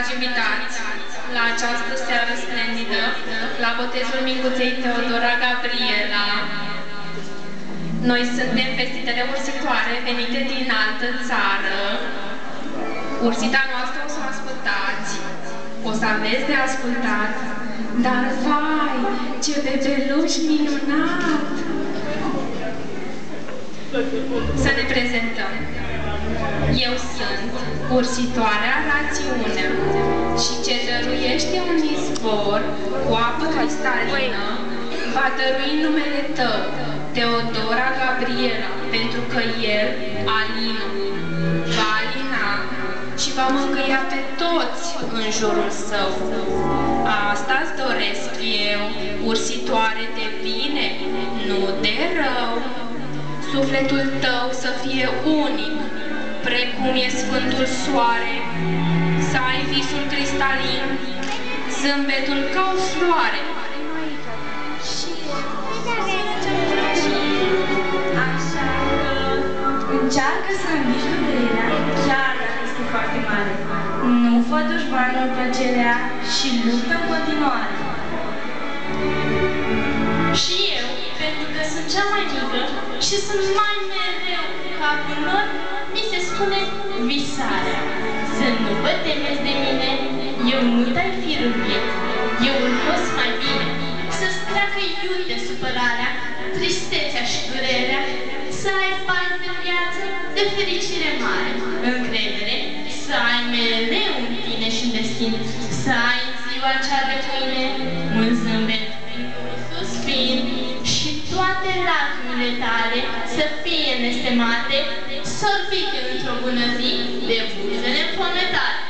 Dragi invitați, la această seară splendidă, la botezul micuței Teodora Gabriela, noi suntem vestitele ursitoare venite din altă țară. Ursita noastră o să o ascultați, o să aveți de ascultat, dar vai, ce bebeluș minunat! Să ne prezentăm. Eu sunt ursitoarea Rațiunea și ce dăruiește un izvor cu apă cristalină va dărui numele tău, Teodora Gabriela, pentru că el, Alina, va alina și va mângâia pe toți în jurul său. Asta-ți doresc eu, ursitoare de bine, nu de rău. Sufletul tău să fie unic, precum e Sfântul Soare, să ai visul cristalin, zâmbetul ca o floare. Așa că încearcă să învingi durerea, chiar dacă este foarte mare. Nu fă dușmanul plăcerea și luptă în continuare. Și eu, pentru că sunt cea mai mică și sunt mai mereu ca cu lor, mi se spune visarea. Să nu vă temeți de mine, eu nu dai firul vieții, eu îl los mai bine. Să-ți treacă iute supărarea, tristețea și durerea, să ai pace de viață, de fericire mare, încredere, să ai mereu în tine și în destin, să ai în ziua cea de mâine un zâmbet, un suspin și toate lacrimile tale să fie nestemate, sorbite într-o bună zi de buzele înfometare.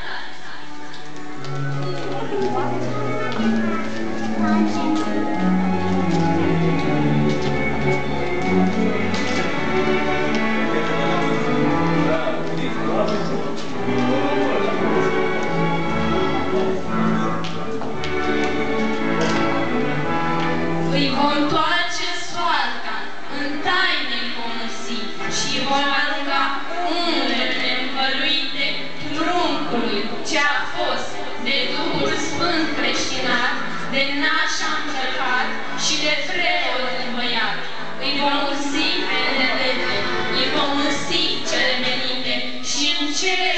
Îi vom toarce soarta, în taine vom usi și vom arunca umbrele învăluite pruncului ce a fost de Duhul Sfânt creștinat, de nașa îmbrăcat și de preot învăiat. Îi vom usi pe îndelete, îi vom usi cele menite și în cele